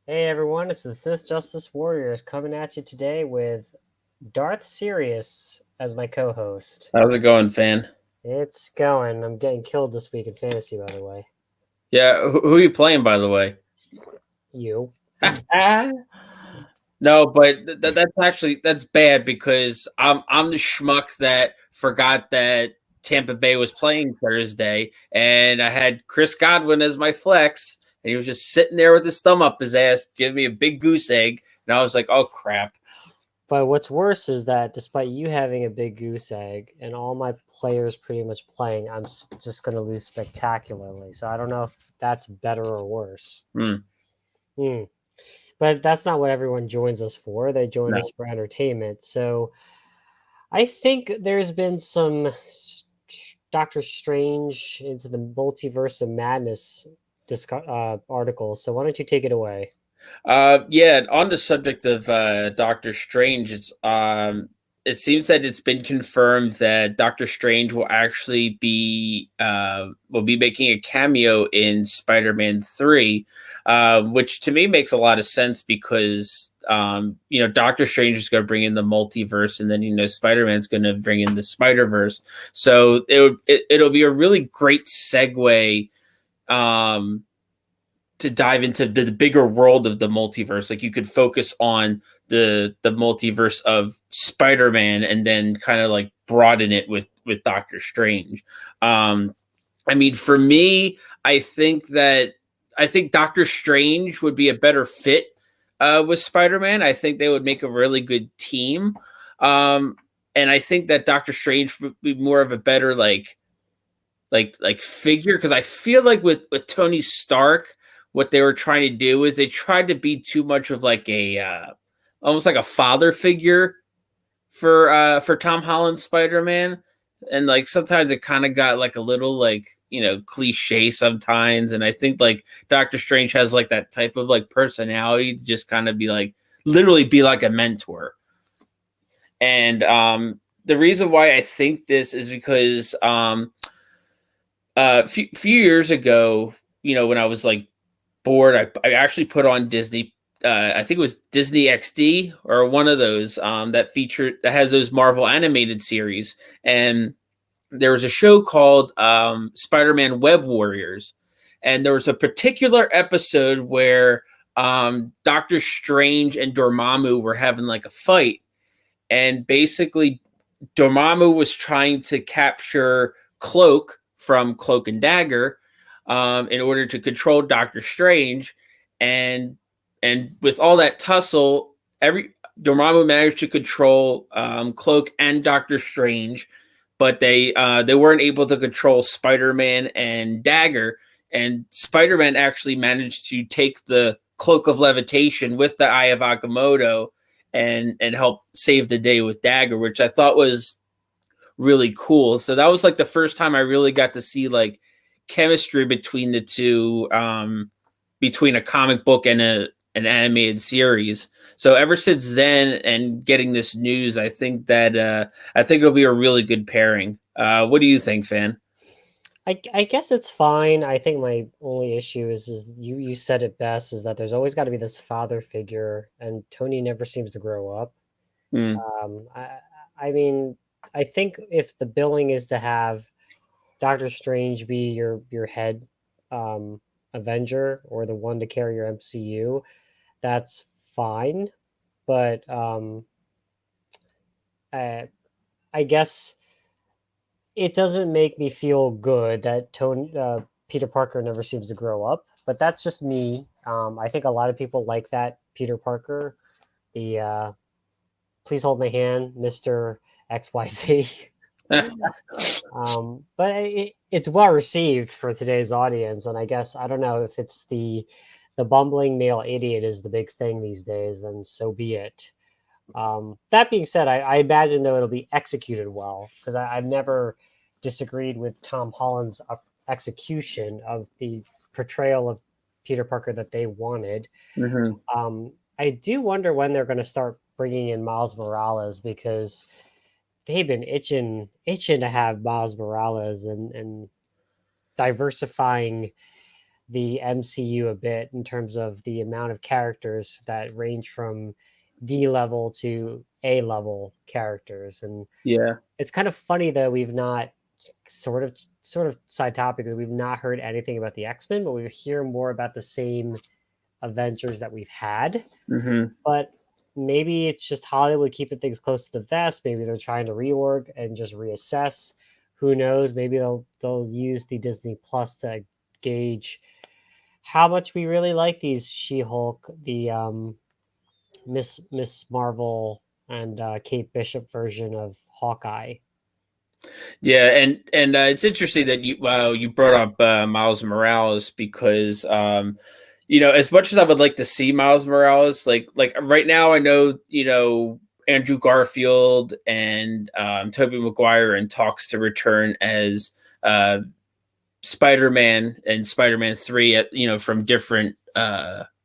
Hey everyone, it's the Sith Justice Warriors coming at you today with Darth Sirius as my co-host. How's it going, fan? It's going. I'm getting killed this week in fantasy, by the way. Yeah, who are you playing, by the way? You. No, but that's bad because I'm the schmuck that forgot that Tampa Bay was playing Thursday, and I had Chris Godwin as my flex, and he was just sitting there with his thumb up his ass, giving me a big goose egg, and I was like, "Oh crap!" But what's worse is that despite you having a big goose egg and all my players pretty much playing, I'm just going to lose spectacularly. So I don't know if that's better or worse. Hmm, Hmm. But that's not what everyone joins us for. They join no. us for entertainment. So I think there's been some Doctor Strange into the multiverse of madness articles. So why don't you take it away? Yeah. On the subject of Doctor Strange, it seems that it's been confirmed that Doctor Strange will be making a cameo in Spider-Man 3, which to me makes a lot of sense because Doctor Strange is going to bring in the multiverse, and then Spider-Man's going to bring in the Spider-Verse. So it'll be a really great segue. Um, to dive into the bigger world of the multiverse. Like you could focus on the multiverse of Spider-Man and then kind of like broaden it with Doctor Strange. I mean, for me, I think Doctor Strange would be a better fit with Spider-Man. I think they would make a really good team. Um, and I think that Doctor Strange would be more of a better like figure because I feel like with Tony Stark, what they were trying to do is they tried to be too much of like a almost like a father figure for Tom Holland's Spider Man, and like sometimes it kind of got like a little like cliche sometimes, and I think like Doctor Strange has like that type of like personality to just kind of be like literally be like a mentor, and the reason why I think this is because few years ago, when I was like bored, I actually put on Disney. I think it was Disney XD or one of those that has those Marvel animated series, and there was a show called Spider-Man Web Warriors, and there was a particular episode where Doctor Strange and Dormammu were having like a fight, and basically Dormammu was trying to capture Cloak from Cloak and Dagger in order to control Doctor Strange, and with all that tussle, every Dormammu managed to control Cloak and Doctor Strange, but they weren't able to control Spider Man and Dagger. And Spider Man actually managed to take the Cloak of Levitation with the Eye of Agamotto and help save the day with Dagger, which I thought was really cool. So that was like the first time I really got to see like chemistry between the two, between a comic book and an animated series. So ever since then, and getting this news, I think it'll be a really good pairing. What do you think, fan? I guess it's fine. I think my only issue is you said it best is that there's always got to be this father figure, and Tony never seems to grow up. Mm, Um, I I mean, I think if the billing is to have Doctor Strange be your head Avenger or the one to carry your MCU, that's fine. But I, I guess it doesn't make me feel good that Peter Parker never seems to grow up. But that's just me. I think a lot of people like that Peter Parker, the please hold my hand, Mister XYZ. But it's well received for today's audience, and I guess I don't know if it's the bumbling male idiot is the big thing these days. Then so be it. That being said, I imagine though it'll be executed well because I've never disagreed with Tom Holland's execution of the portrayal of Peter Parker that they wanted. mhm. I do wonder when they're going to start bringing in Miles Morales because they've been itching to have Miles Morales and diversifying the MCU a bit in terms of the amount of characters that range from D level to A level characters. And Yeah. it's kind of funny that we've not sort of side topic is we've not heard anything about the X-Men, but we hear more about the same Avengers that we've had. Hmm. But maybe it's just Hollywood keeping things close to the vest. Maybe they're trying to reorg and just reassess. Who knows? Maybe they'll use the Disney Plus to gauge how much we really like these She-Hulk, the Miss Marvel, and Kate Bishop version of Hawkeye. Yeah, and it's interesting that you brought up Miles Morales because as much as I would like to see Miles Morales, like right now I know Andrew Garfield and Tobey Maguire in talks to return as Spider-Man and Spider-Man 3 from different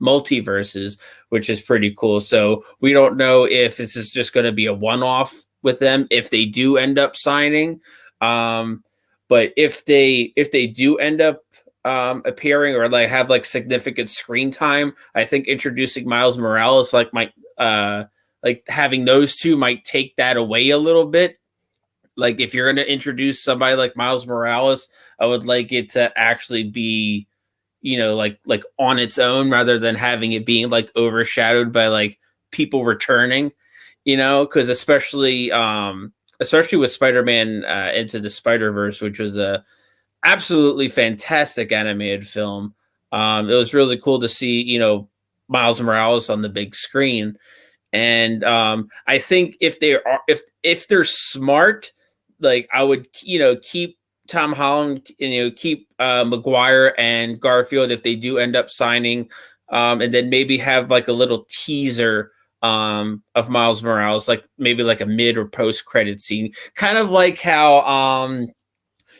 multiverses, which is pretty cool. So we don't know if this is just going to be a one-off with them if they do end up signing. But if they do end up appearing or like have like significant screen time, I think introducing Miles Morales might like having those two might take that away a little bit. Like if you're going to introduce somebody like Miles Morales, I would like it to actually be, like on its own rather than having it being like overshadowed by like people returning, because especially with Spider-Man Into the Spider-Verse, which was a absolutely fantastic animated film. It was really cool to see, Miles Morales on the big screen. And I think if they're smart, like I would, keep Tom Holland, keep Maguire and Garfield if they do end up signing, and then maybe have like a little teaser of Miles Morales, like maybe like a mid or post credit scene, kind of like how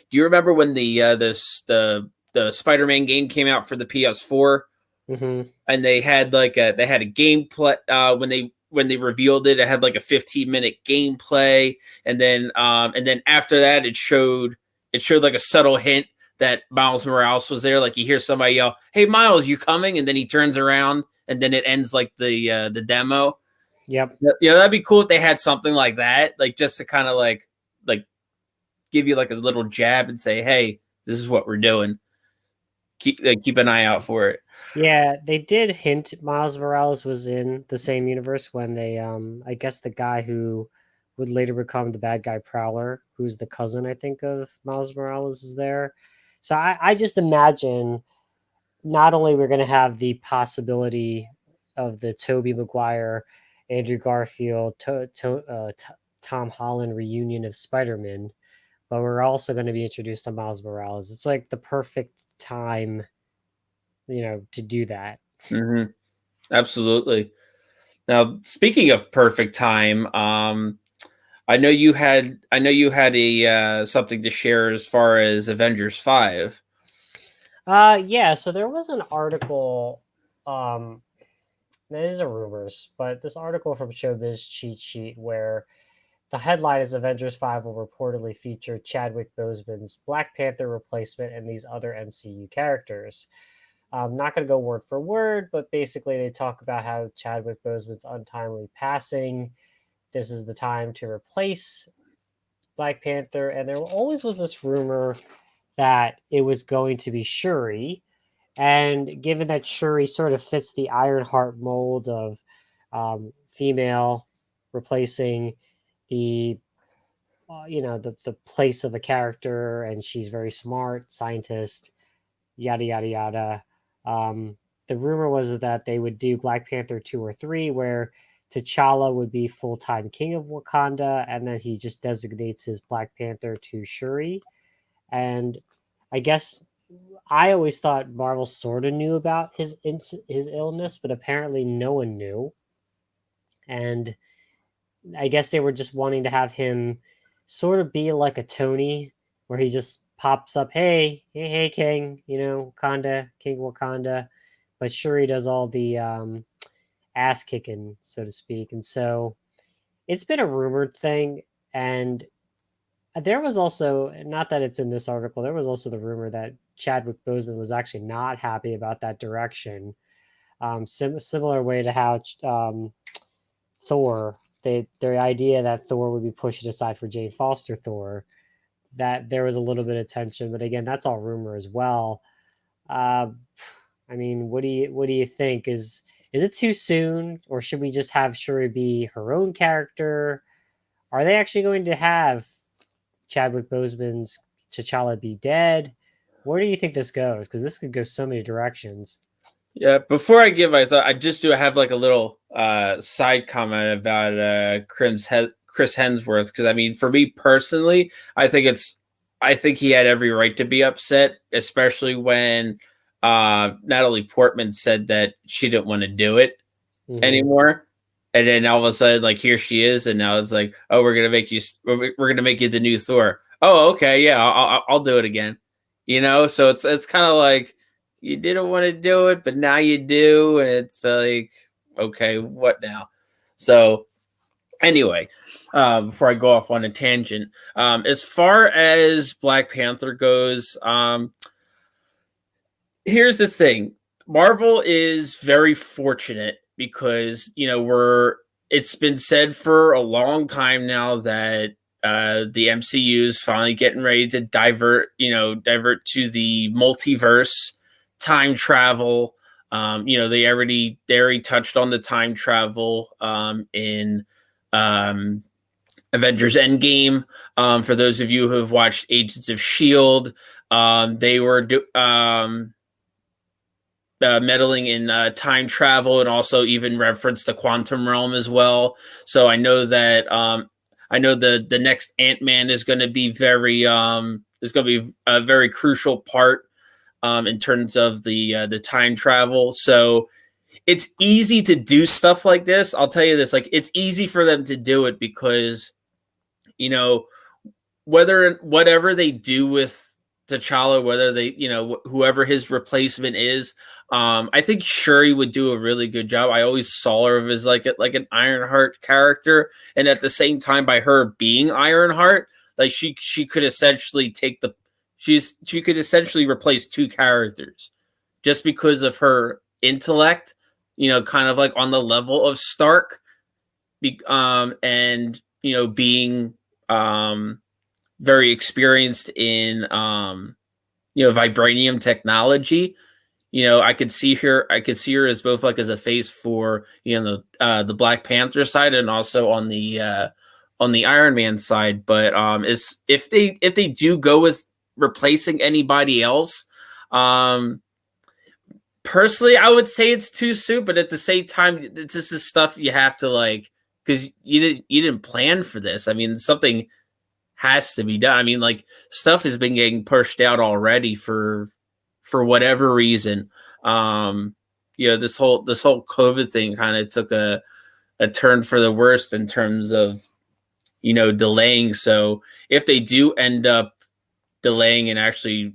do you remember when the Spider-Man game came out for the PS4? Mm-hmm. And they had a gameplay when they revealed it. It had like a 15-minute gameplay, and then after that, it showed like a subtle hint that Miles Morales was there. Like you hear somebody yell, "Hey, Miles, you coming?" And then he turns around, and then it ends like the demo. Yep. That'd be cool if they had something like that, like just to kind of like give you like a little jab and say, "Hey, this is what we're doing. Keep an eye out for it." Yeah, they did hint Miles Morales was in the same universe when they I guess the guy who would later become the bad guy Prowler, who's the cousin I think of Miles Morales is there. So I just imagine not only we're gonna have the possibility of the Tobey Maguire, Andrew Garfield, Tom Holland reunion of Spider-Man, but we're also going to be introduced to Miles Morales. It's like the perfect time, to do that. Hmm. Absolutely. Now, speaking of perfect time, I know you had a something to share as far as Avengers 5. Yeah, so there was an article, um, these are rumors, but this article from Showbiz Cheat Sheet where the headline is Avengers 5 will reportedly feature Chadwick Boseman's Black Panther replacement and these other MCU characters. I'm not going to go word for word, but basically they talk about how Chadwick Boseman's untimely passing. This is the time to replace Black Panther, and there always was this rumor that it was going to be Shuri. And given that Shuri sort of fits the Ironheart mold of female replacing the the place of a character, and she's very smart, scientist, yada yada yada. The rumor was that they would do Black Panther 2 or 3, where T'Challa would be full time king of Wakanda, and then he just designates his Black Panther to Shuri. And I guess I always thought Marvel sort of knew about his illness, but apparently no one knew. And I guess they were just wanting to have him sort of be like a Tony, where he just pops up, hey, hey, hey, King, Wakanda, King Wakanda. But Shuri does all the ass kicking, so to speak. And so it's been a rumored thing. And there was also, not that it's in this article, there was also the rumor that Chadwick Boseman was actually not happy about that direction. Similar way to how Thor, their idea that Thor would be pushed aside for Jane Foster Thor, that there was a little bit of tension, but again, that's all rumor as well. Uh, I mean, what do you think? Is it too soon, or should we just have Shuri be her own character? Are they actually going to have Chadwick Boseman's T'Challa be dead? Where do you think this goes? Because this could go so many directions. Yeah, before I give my thought, I just do have like a little side comment about Chris Hemsworth, because I mean, for me personally, I think he had every right to be upset, especially when Natalie Portman said that she didn't want to do it Hmm. anymore, and then all of a sudden, like, here she is, and now it's like, oh, we're gonna make you the new Thor. Oh, okay, yeah, I'll do it again. So it's kind of like you didn't want to do it, but now you do, and it's like, okay, what now? So anyway, before I go off on a tangent, as far as Black Panther goes, here's the thing. Marvel is very fortunate because, it's been said for a long time now that the MCU is finally getting ready to divert to the multiverse, time travel. They already touched on the time travel in Avengers Endgame. For those of you who have watched Agents of Shield, they were meddling in time travel, and also even reference the quantum realm as well. So I know the next Ant-Man is going to be a very crucial part in terms of the time travel. So it's easy to do stuff like this. I'll tell you this, like, it's easy for them to do it because, you know whatever they do with T'Challa, whether whoever his replacement is, I think Shuri would do a really good job. I always saw her as like an Ironheart character, and at the same time, by her being Ironheart, like she could essentially she could essentially replace two characters just because of her intellect. Kind of like on the level of Stark, and being very experienced in vibranium technology. I could see her as both, like, as a face for the Black Panther side, and also on the Iron Man side. But is if they do go with replacing anybody else, um personally, I would say it's too soon. But at the same time, this is stuff you have to, like, because you didn't plan for this. I mean, something has to be done. I mean, like, stuff has been getting pushed out already for whatever reason. This whole COVID thing kind of took a turn for the worst in terms of delaying. So if they do end up delaying and actually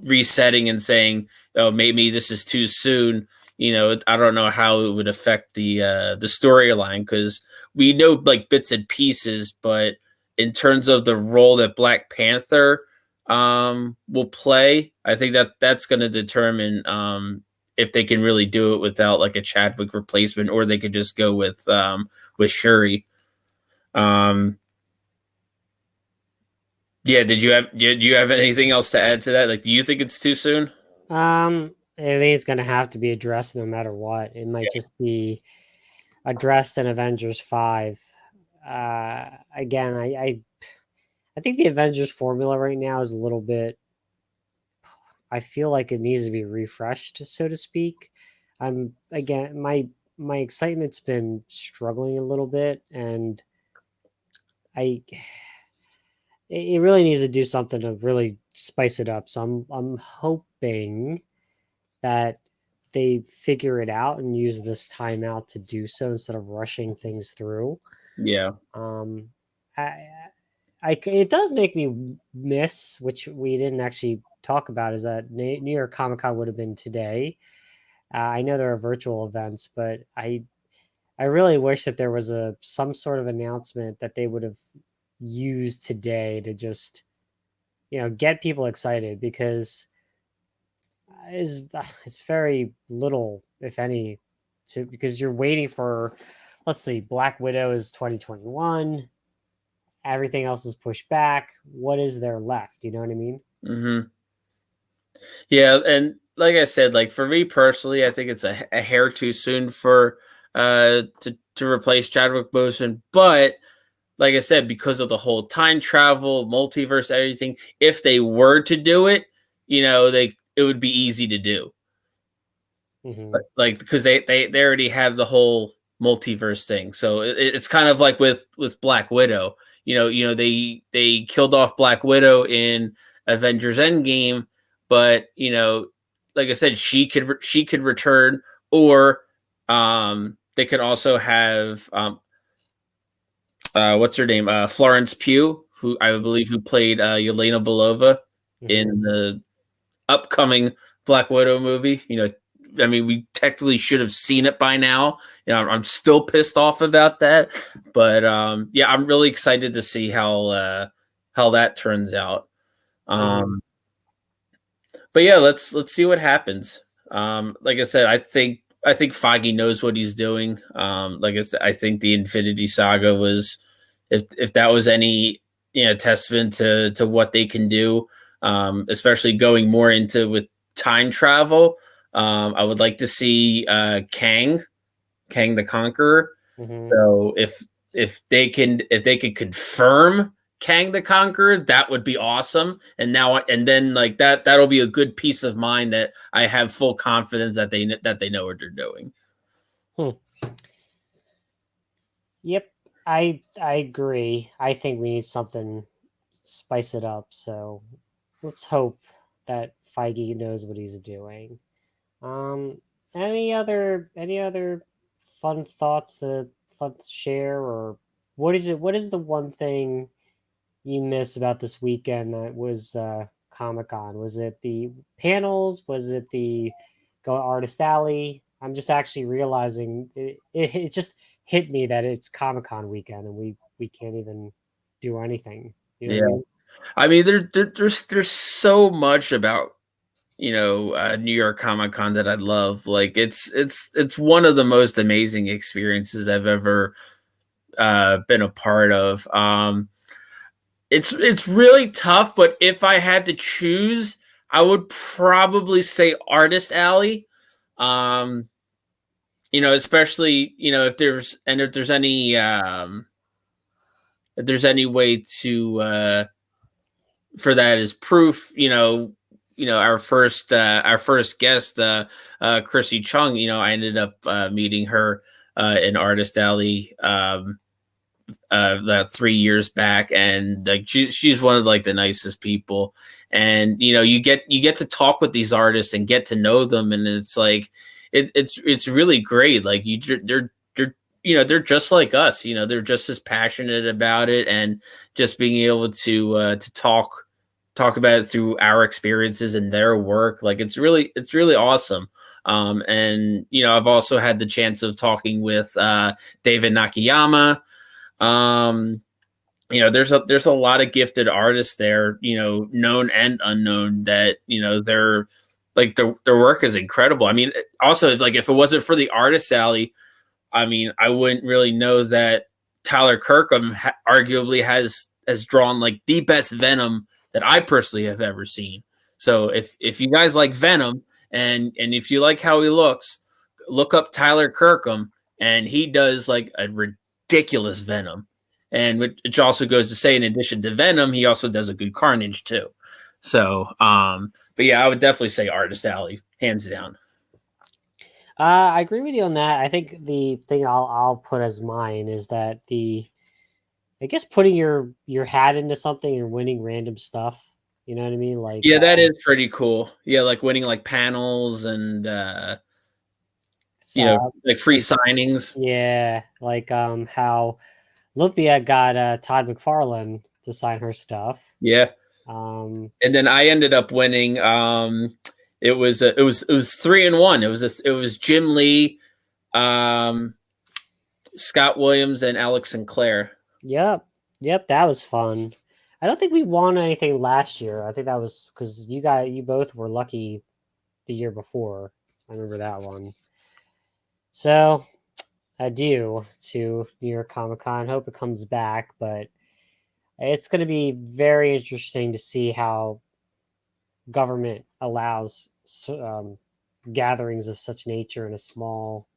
resetting and saying, oh, maybe this is too soon, I don't know how it would affect the storyline, because we know, like, bits and pieces, but in terms of the role that Black Panther will play, I think that's going to determine if they can really do it without, like, a Chadwick replacement, or they could just go with Shuri. Yeah, did you have anything else to add to that? Like, do you think it's too soon? I think it's going to have to be addressed no matter what. It might just be addressed in Avengers 5. Again, I think the Avengers formula right now is a little bit. I feel like it needs to be refreshed, so to speak. I'm again my excitement's been struggling a little bit, and I it really needs to do something to really spice it up. So I'm hoping that they figure it out and use this time out to do so instead of rushing things through. Yeah. Um, I, it does make me miss, which we didn't actually talk about, is that New York Comic Con would have been today. I know there are virtual events, but I really wish that there was some sort of announcement that they would have used today to just get people excited because it's very little, if any, to because you're waiting for, let's see, Black Widow is 2021. Everything else is pushed back. What is there left? You know what I mean? Mm-hmm. Yeah, and like I said, like for me personally, I think it's a hair too soon for to replace Chadwick Boseman. But like I said, because of the whole time travel, multiverse, everything, if they were to do it, it would be easy to do. Mm-hmm. Like because they already have the whole multiverse thing, so it's kind of like with Black Widow. They killed off Black Widow in Avengers Endgame, but like I said, she could return, or they could also have what's her name, Florence Pugh, who I believe who played Yelena Belova Mm-hmm. in the upcoming Black Widow movie. I mean, we technically should have seen it by now. I'm still pissed off about that, but yeah, I'm really excited to see how that turns out. Mm-hmm. But yeah, let's see what happens. Like I said, I think Feige knows what he's doing. Like I said, I think the Infinity Saga was, if that was any testament to what they can do, especially going more into with time travel. I would like to see Kang the Conqueror. Mm-hmm. So if they could confirm Kang the Conqueror, that would be awesome. And then like that'll be a good peace of mind that I have full confidence that they know what they're doing. Hmm. Yep, I agree. I think we need something spice it up. So let's hope that Feige knows what he's doing. Um, any other fun thoughts to share, or what is it? What is the one thing you miss about this weekend that was Comic Con? Was it the panels? Was it the Go Artist Alley? I'm just actually realizing it just hit me that it's Comic Con weekend and we can't even do anything. You know what I Yeah, mean? I mean there's so much about New York Comic Con that I love. Like it's one of the most amazing experiences I've ever been a part of. It's really tough, but if I had to choose, I would probably say Artist Alley. Um, especially if there's any way to for that as proof, our first guest, Chrissy Chung. I ended up meeting her in Artist Alley. About 3 years back, and like she's one of like the nicest people. And you get to talk with these artists and get to know them, and it's like it's really great. Like they're just like us. They're just as passionate about it, and just being able to talk about it through our experiences and their work. Like it's really awesome. And I've also had the chance of talking with David Nakayama. um there's a lot of gifted artists there, known and unknown, that they're like their work is incredible. I mean, also, like, if it wasn't for the Artist Alley, I mean, I wouldn't really know that Tyler Kirkham arguably has drawn like the best Venom that I personally have ever seen. So if you guys like Venom, and if you like how he looks, look up Tyler Kirkham, and he does like a ridiculous Venom. And which also goes to say, in addition to Venom, he also does a good Carnage too. So, but yeah, I would definitely say Artist Alley, hands down. I agree with you on that. I think the thing I'll put as mine is that I guess putting your hat into something and winning random stuff. You know what I mean? Like Yeah, that is pretty cool. Yeah, like winning like panels and like free like signings. yeah, like how Olympia got Todd McFarlane to sign her stuff. Yeah. Um, And then I ended up winning. It was 3-1. It was Jim Lee, um, Scott Williams, and Alex Sinclair. yep, yep, that was fun. I don't think we won anything last year. I think that was because you both were lucky the year before. I remember that one. So adieu to New York Comic Con. Hope it comes back, but it's going to be very interesting to see how government allows gatherings of such nature in a small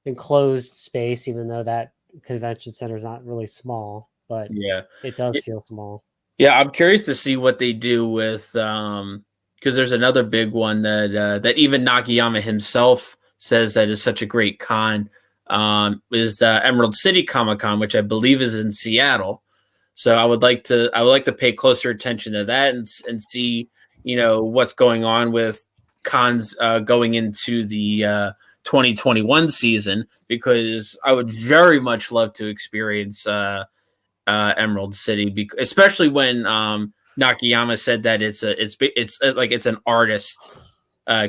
enclosed space, even though that convention center is not really small, but Yeah. it does feel small. Yeah, I'm curious to see what they do with because there's another big one that even Nakayama himself says that is such a great con is the Emerald City Comic Con, which I believe is in Seattle. So I would like to pay closer attention to that and see what's going on with cons going into the 2021 season, because I would very much love to experience Emerald City, especially when Nakayama said that it's an artist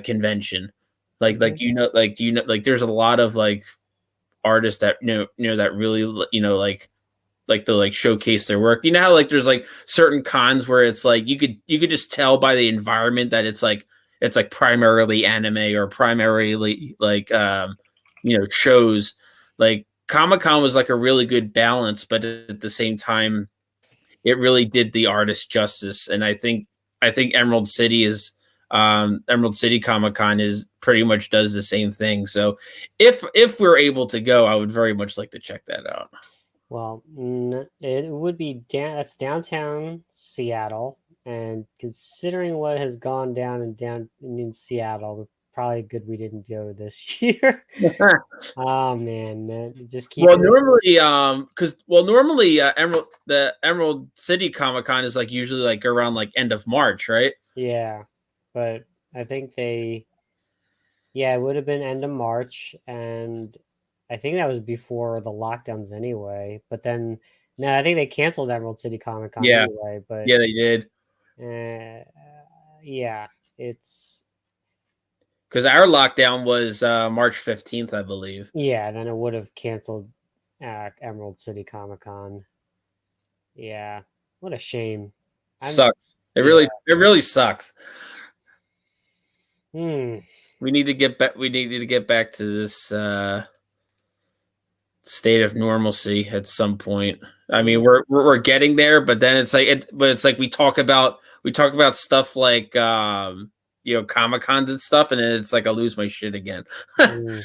convention, there's a lot of like artists that that really like showcase their work. You know how like there's like certain cons where it's like you could just tell by the environment that it's like primarily anime or primarily like shows. Like Comic-Con was like a really good balance, but at the same time it really did the artist justice. And I think Emerald City is Emerald City Comic-Con is pretty much does the same thing. So if we're able to go, I would very much like to check that out. Well, it would be that's downtown Seattle, and considering what has gone down in Seattle, probably good we didn't go this year. Oh man, just keep. Well, normally, the Emerald City Comic Con is like usually like around like end of March, right? Yeah, but I think it would have been end of March, and I think that was before the lockdowns anyway. But then, no, I think they canceled Emerald City Comic Con Yeah, anyway. But yeah, they did. Yeah, it's Because our lockdown was March 15th, I believe. yeah. Then it would have canceled Emerald City Comic Con. Yeah, what a shame. Sucks. It really sucks. We need to get back. We need to get back to this state of normalcy at some point. I mean, we're getting there, but then it's like we talk about stuff like Comic Cons and stuff, and it's like I lose my shit again. Oh,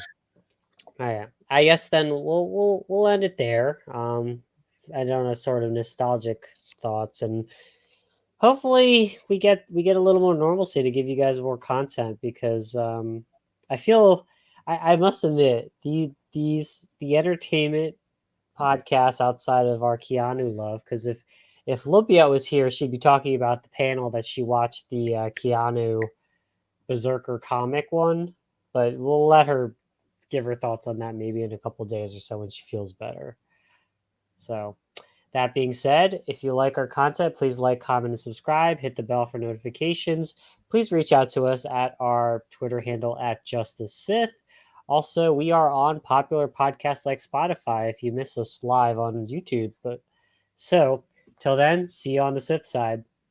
yeah. I guess then we'll end it there. I don't know, sort of nostalgic thoughts, and hopefully we get a little more normalcy to give you guys more content, because I feel I must admit the entertainment podcasts outside of our Keanu love, because if Lupia was here, she'd be talking about the panel that she watched the Keanu Berserker comic one, but we'll let her give her thoughts on that maybe in a couple days or so when she feels better. So that being said, if you like our content, please like, comment, and subscribe. Hit the bell for notifications. Please reach out to us at our Twitter handle at Justice Sith. Also, we are on popular podcasts like Spotify if you miss us live on YouTube. But so till then, see you on the Sith side.